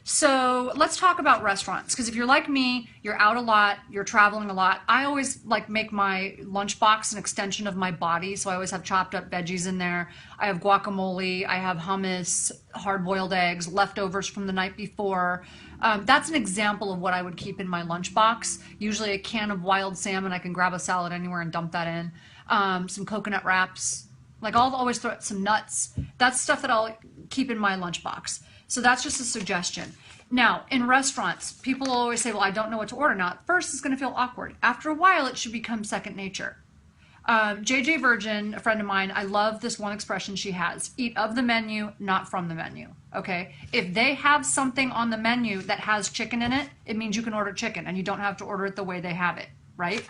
So let's talk about restaurants, because if you're like me, you're out a lot, you're traveling a lot. I always like make my lunchbox an extension of my body, so I always have chopped up veggies in there. I have guacamole, I have hummus, hard-boiled eggs, leftovers from the night before. That's an example of what I would keep in my lunchbox. Usually a can of wild salmon. I can grab a salad anywhere and dump that in. Some coconut wraps. Like I'll always throw some nuts. That's stuff that I'll keep in my lunchbox. So that's just a suggestion. Now, in restaurants, people always say, well, I don't know what to order. Now, at first, it's going to feel awkward. After a while, it should become second nature. JJ Virgin, a friend of mine, I love this one expression she has. Eat of the menu, not from the menu. Okay? If they have something on the menu that has chicken in it, it means you can order chicken, and you don't have to order it the way they have it, right?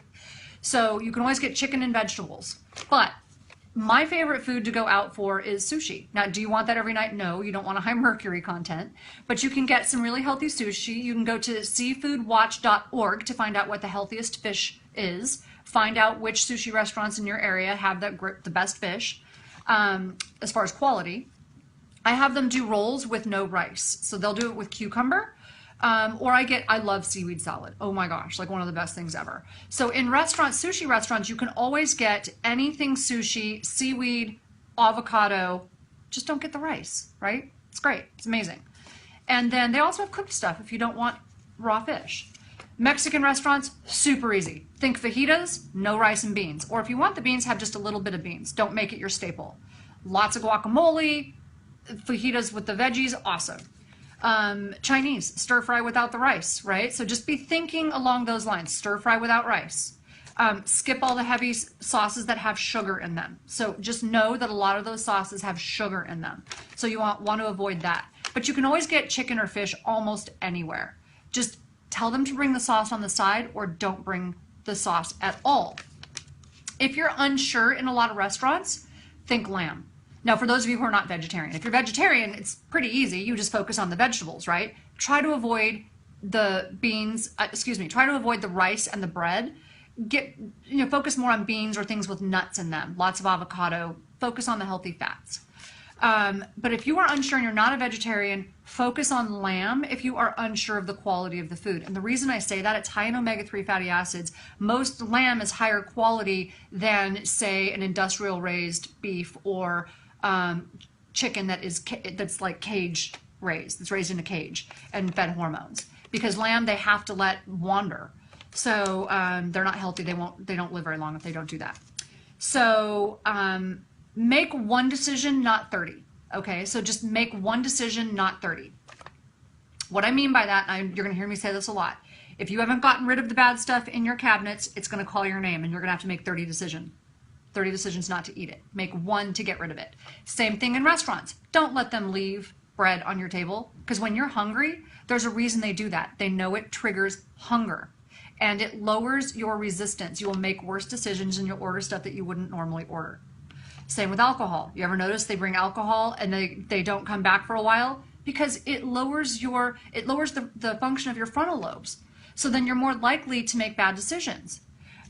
So you can always get chicken and vegetables. But my favorite food to go out for is sushi. Now, do you want that every night? No, you don't want a high mercury content, but you can get some really healthy sushi. You can go to seafoodwatch.org to find out what the healthiest fish is, find out which sushi restaurants in your area have the best fish as far as quality. I have them do rolls with no rice. So they'll do it with cucumber. Or I love seaweed salad. Oh my gosh, like one of the best things ever. So in restaurants, sushi restaurants, you can always get anything sushi, seaweed, avocado. Just don't get the rice, right? It's great. It's amazing. And then they also have cooked stuff if you don't want raw fish. Mexican restaurants, super easy. Think fajitas, no rice and beans. Or if you want the beans, have just a little bit of beans. Don't make it your staple. Lots of guacamole, fajitas with the veggies, awesome. Chinese, stir fry without the rice, right? So just be thinking along those lines, stir fry without rice. Skip all the heavy sauces that have sugar in them. So just know that a lot of those sauces have sugar in them. So you want to avoid that. But you can always get chicken or fish almost anywhere. Just tell them to bring the sauce on the side or don't bring the sauce at all. If you're unsure in a lot of restaurants, think lamb. Now, for those of you who are not vegetarian, if you're vegetarian, it's pretty easy. You just focus on the vegetables, right? Try to avoid the beans, try to avoid the rice and the bread. Focus more on beans or things with nuts in them, lots of avocado. Focus on the healthy fats. But if you are unsure and you're not a vegetarian, focus on lamb if you are unsure of the quality of the food. And the reason I say that, it's high in omega-3 fatty acids. Most lamb is higher quality than, say, an industrial raised beef or chicken that's like cage raised, that's raised in a cage and fed hormones. Because lamb, they have to let wander. So they're not healthy. They don't live very long if they don't do that. So make one decision, not 30. Okay, so just make one decision, not 30. What I mean by that, you're gonna hear me say this a lot. If you haven't gotten rid of the bad stuff in your cabinets, it's gonna call your name and you're gonna have to make 30 decisions. 30 decisions not to eat it. Make one to get rid of it. Same thing in restaurants. Don't let them leave bread on your table, because when you're hungry, there's a reason they do that. They know it triggers hunger and it lowers your resistance. You will make worse decisions and you'll order stuff that you wouldn't normally order. Same with alcohol. You ever notice they bring alcohol and they don't come back for a while? Because it lowers the function of your frontal lobes. So then you're more likely to make bad decisions.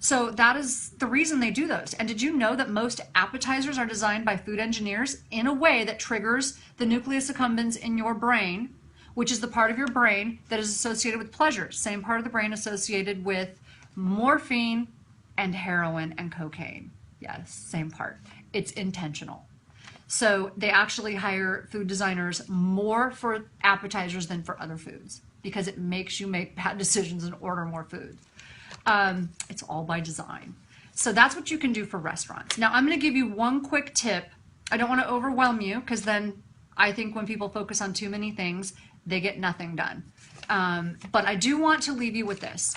So that is the reason they do those. And did you know that most appetizers are designed by food engineers in a way that triggers the nucleus accumbens in your brain, which is the part of your brain that is associated with pleasure. Same part of the brain associated with morphine and heroin and cocaine. Yes, same part. It's intentional. So they actually hire food designers more for appetizers than for other foods because it makes you make bad decisions and order more food. It's all by design. So that's what you can do for restaurants. Now I'm going to give you one quick tip. I don't want to overwhelm you because then I think when people focus on too many things, they get nothing done. But I do want to leave you with this.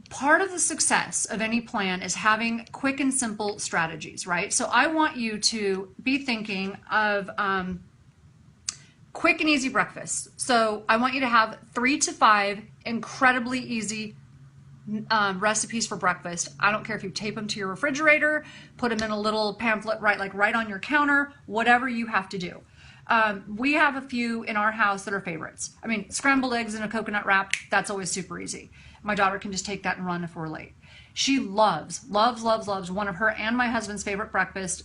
Part of the success of any plan is having quick and simple strategies, right? So I want you to be thinking of quick and easy breakfasts. So I want you to have 3 to 5 incredibly easy recipes for breakfast. I don't care if you tape them to your refrigerator, put them in a little pamphlet right on your counter, whatever you have to do. We have a few in our house that are favorites. I mean, scrambled eggs in a coconut wrap, that's always super easy. My daughter can just take that and run if we're late. She loves one of her and my husband's favorite breakfast,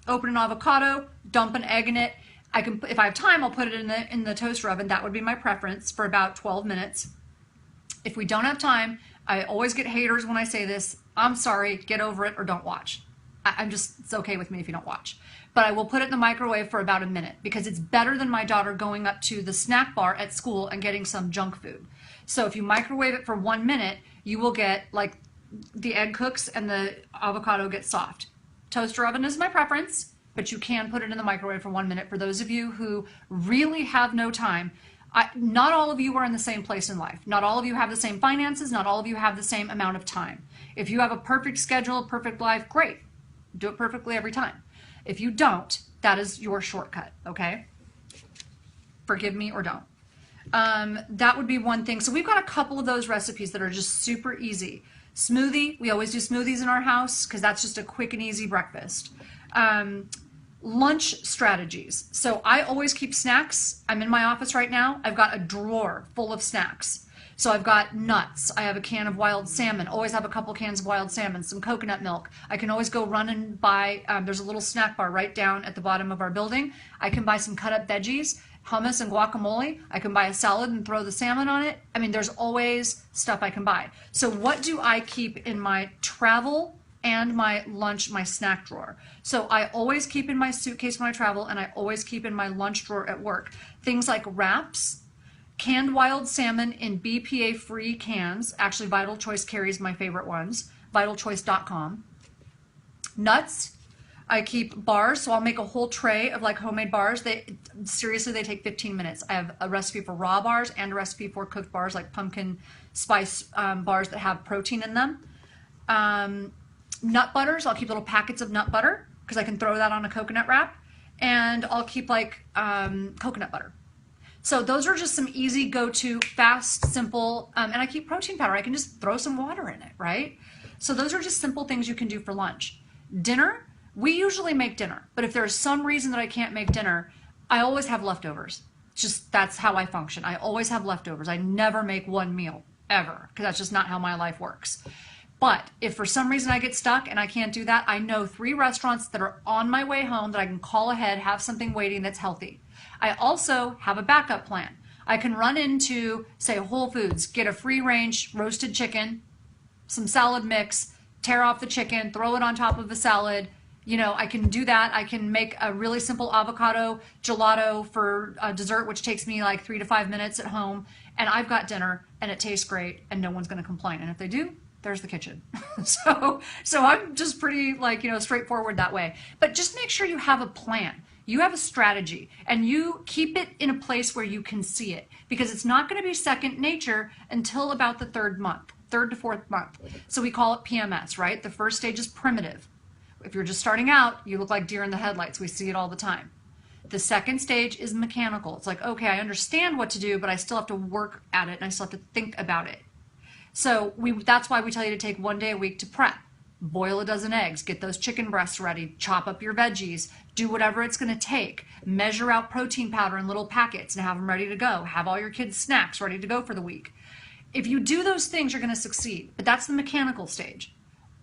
open an avocado, dump an egg in it, I can, if I have time, I'll put it in the toaster oven. That would be my preference for about 12 minutes. If we don't have time, I always get haters when I say this. I'm sorry, get over it or don't watch. It's okay with me if you don't watch. But I will put it in the microwave for about a minute because it's better than my daughter going up to the snack bar at school and getting some junk food. So if you microwave it for 1 minute, you will get like the egg cooks and the avocado gets soft. Toaster oven is my preference, but you can put it in the microwave for 1 minute for those of you who really have no time. Not all of you are in the same place in life. Not all of you have the same finances. Not all of you have the same amount of time. If you have a perfect schedule, a perfect life, great. Do it perfectly every time. If you don't, that is your shortcut, okay? Forgive me or don't. That would be one thing. So we've got a couple of those recipes that are just super easy. Smoothie, we always do smoothies in our house because that's just a quick and easy breakfast. Lunch strategies. So I always keep snacks. I'm in my office right now. I've got a drawer full of snacks. So I've got nuts. I have a can of wild salmon. Always have a couple cans of wild salmon, some coconut milk. I can always go run and buy, there's a little snack bar right down at the bottom of our building. I can buy some cut up veggies, hummus and guacamole. I can buy a salad and throw the salmon on it. I mean, there's always stuff I can buy. So what do I keep in my travel and my lunch, my snack drawer? So I always keep in my suitcase when I travel, and I always keep in my lunch drawer at work. Things like wraps, canned wild salmon in BPA-free cans. Actually, Vital Choice carries my favorite ones, vitalchoice.com. Nuts. I keep bars, so I'll make a whole tray of like homemade bars. Seriously, they take 15 minutes. I have a recipe for raw bars and a recipe for cooked bars, like pumpkin spice bars that have protein in them. Nut butters, I'll keep little packets of nut butter because I can throw that on a coconut wrap. And I'll keep like coconut butter. So those are just some easy go-to, fast, simple, and I keep protein powder. I can just throw some water in it, right? So those are just simple things you can do for lunch. Dinner, we usually make dinner, but if there's some reason that I can't make dinner, I always have leftovers. Just that's how I function. I always have leftovers. I never make one meal, ever, because that's just not how my life works. But if for some reason I get stuck and I can't do that, I know 3 restaurants that are on my way home that I can call ahead, have something waiting that's healthy. I also have a backup plan. I can run into, say, Whole Foods, get a free-range roasted chicken, some salad mix, tear off the chicken, throw it on top of a salad. You know, I can do that. I can make a really simple avocado gelato for dessert, which takes me like 3 to 5 minutes at home. And I've got dinner, and it tastes great, and no one's going to complain. And if they do, there's the kitchen. So I'm just pretty straightforward that way. But just make sure you have a plan. You have a strategy, and you keep it in a place where you can see it, because it's not going to be second nature until about the 3rd to 4th month. So we call it PMS, right? The first stage is primitive. If you're just starting out, you look like deer in the headlights. We see it all the time. The second stage is mechanical. It's like, okay, I understand what to do, but I still have to work at it, and I still have to think about it. So that's why we tell you to take 1 day a week to prep. Boil a dozen eggs, get those chicken breasts ready, chop up your veggies, do whatever it's going to take. Measure out protein powder in little packets and have them ready to go. Have all your kids' snacks ready to go for the week. If you do those things, you're going to succeed. But that's the mechanical stage.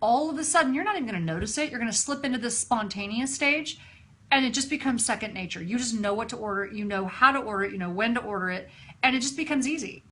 All of a sudden, you're not even going to notice it. You're going to slip into this spontaneous stage, and it just becomes second nature. You just know what to order. You know how to order it. You know when to order it, and it just becomes easy.